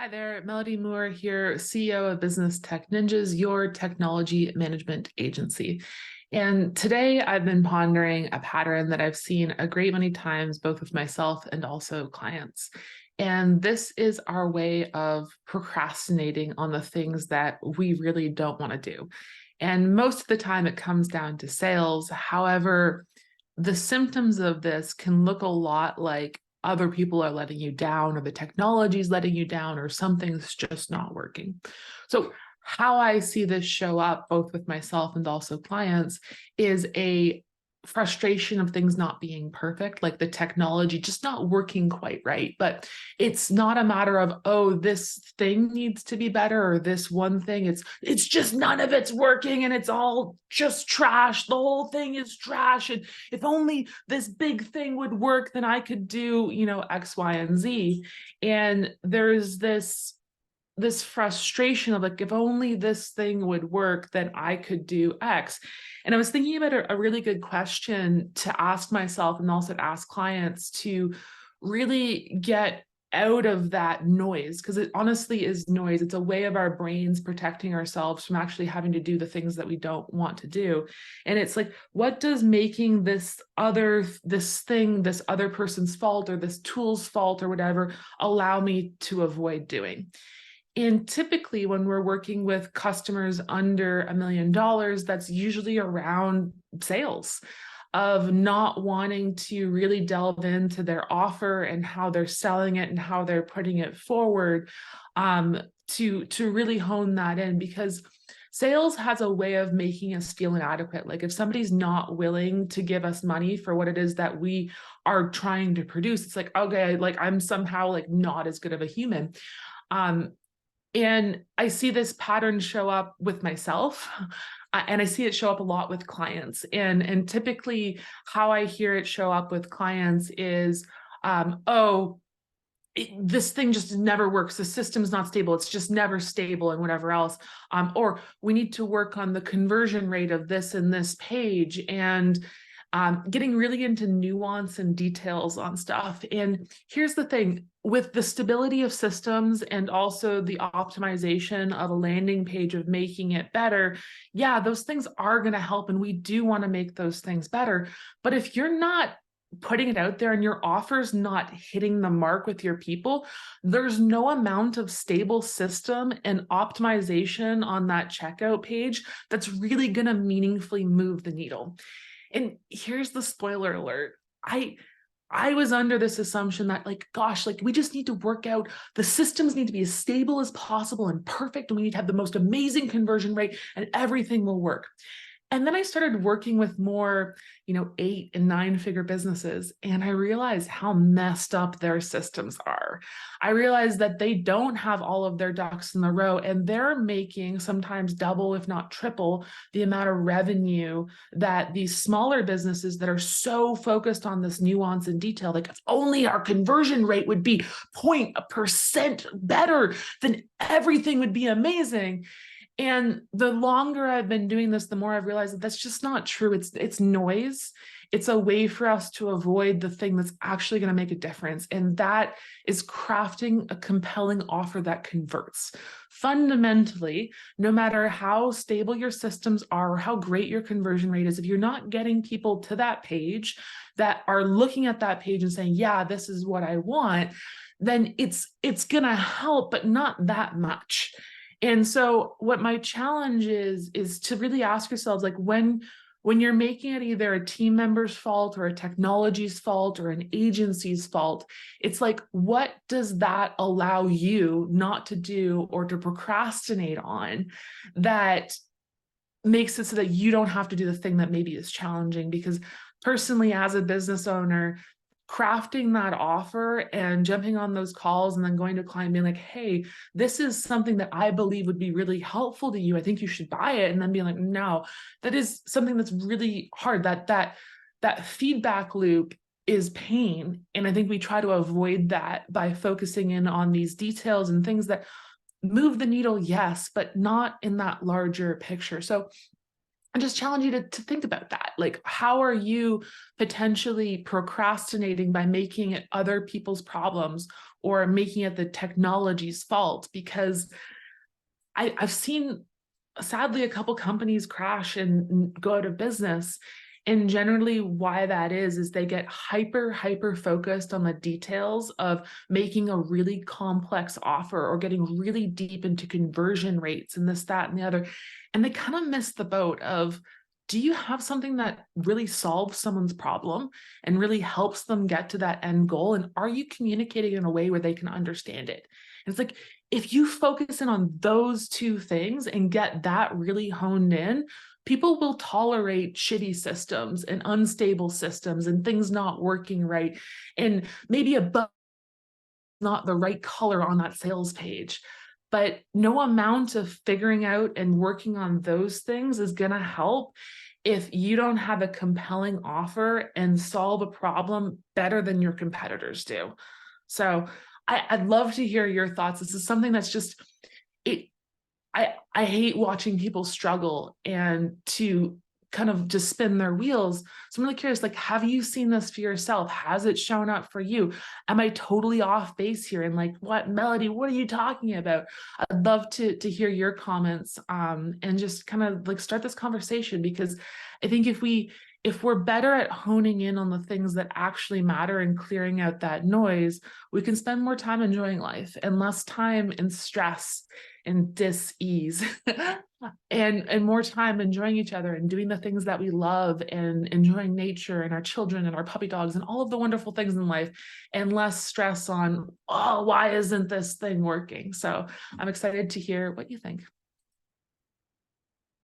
Hi there, Melody Moore here, CEO of Business Tech Ninjas, your technology management agency. And today I've been pondering a pattern that I've seen a great many times, both with myself and also clients. And this is our way of procrastinating on the things that we really don't want to do. And most of the time it comes down to sales. However, the symptoms of this can look a lot like other people are letting you down, or the technology is letting you down, or something's just not working. So, how I see this show up, both with myself and also clients, is a frustration of things not being perfect, like the technology just not working quite right. But it's not a matter of, oh, this thing needs to be better, or this one thing, it's just none of it's working and it's all just trash. The whole thing is trash. And if only this big thing would work, then I could do, X, Y, and Z. And there's this frustration of like, if only this thing would work, then I could do X. And I was thinking about a really good question to ask myself and also to ask clients to really get out of that noise, because it honestly is noise. It's a way of our brains protecting ourselves from actually having to do the things that we don't want to do. And it's like, what does making this other person's fault or this tool's fault or whatever allow me to avoid doing? And typically, when we're working with customers under $1 million, that's usually around sales, of not wanting to really delve into their offer and how they're selling it and how they're putting it forward, to really hone that in, because sales has a way of making us feel inadequate. Like if somebody's not willing to give us money for what it is that we are trying to produce, it's like, okay, like I'm somehow like not as good of a human. And I see this pattern show up with myself, and I see it show up a lot with clients. And typically, how I hear it show up with clients is, this thing just never works. The system's not stable. It's just never stable, and whatever else. Or we need to work on the conversion rate of this and this page, and getting really into nuance and details on stuff. And here's the thing, with the stability of systems and also the optimization of a landing page of making it better, yeah, those things are going to help. And we do want to make those things better. But if you're not putting it out there and your offer's not hitting the mark with your people, there's no amount of stable system and optimization on that checkout page that's really going to meaningfully move the needle. And here's the spoiler alert. I was under this assumption that like, gosh, like we just need to work out, the systems need to be as stable as possible and perfect. And we need to have the most amazing conversion rate and everything will work. And then I started working with more, 8 and 9-figure businesses. And I realized how messed up their systems are. I realized that they don't have all of their ducks in a row, and they're making sometimes double, if not triple, the amount of revenue that these smaller businesses that are so focused on this nuance and detail, like if only our conversion rate would be 0.1% better, then everything would be amazing. And the longer I've been doing this, the more I've realized that that's just not true. It's noise. It's a way for us to avoid the thing that's actually going to make a difference. And that is crafting a compelling offer that converts. Fundamentally, no matter how stable your systems are or how great your conversion rate is, if you're not getting people to that page that are looking at that page and saying, yeah, this is what I want, then it's going to help, but not that much. And so what my challenge is to really ask yourselves, like when you're making it either a team member's fault or a technology's fault or an agency's fault, it's like, what does that allow you not to do or to procrastinate on that makes it so that you don't have to do the thing that maybe is challenging? Because personally, as a business owner, crafting that offer and jumping on those calls and then going to a client being like, hey, this is something that I believe would be really helpful to you. I think you should buy it. And then being like, no, that is something that's really hard. That feedback loop is pain. And I think we try to avoid that by focusing in on these details and things that move the needle, yes, but not in that larger picture. So I just challenge you to think about that. Like, how are you potentially procrastinating by making it other people's problems or making it the technology's fault? Because I've seen, sadly, a couple companies crash and go out of business. And generally, why that is they get hyper focused on the details of making a really complex offer or getting really deep into conversion rates and this, that, and the other. And they kind of miss the boat of, do you have something that really solves someone's problem and really helps them get to that end goal? And are you communicating in a way where they can understand it? And it's like, if you focus in on those two things and get that really honed in, people will tolerate shitty systems and unstable systems and things not working right. And maybe a bug not the right color on that sales page. But no amount of figuring out and working on those things is going to help if you don't have a compelling offer and solve a problem better than your competitors do. So I'd love to hear your thoughts. This is something that's just, it, I hate watching people struggle and to kind of just spin their wheels. So I'm really curious, like, have you seen this for yourself? Has it shown up for you? Am I totally off base here? And like, what, Melody, what are you talking about? I'd love to hear your comments and just kind of like start this conversation, because I think if we're better at honing in on the things that actually matter and clearing out that noise, we can spend more time enjoying life and less time in stress and dis-ease and more time enjoying each other and doing the things that we love and enjoying nature and our children and our puppy dogs and all of the wonderful things in life, and less stress on, oh, why isn't this thing working? So I'm excited to hear what you think.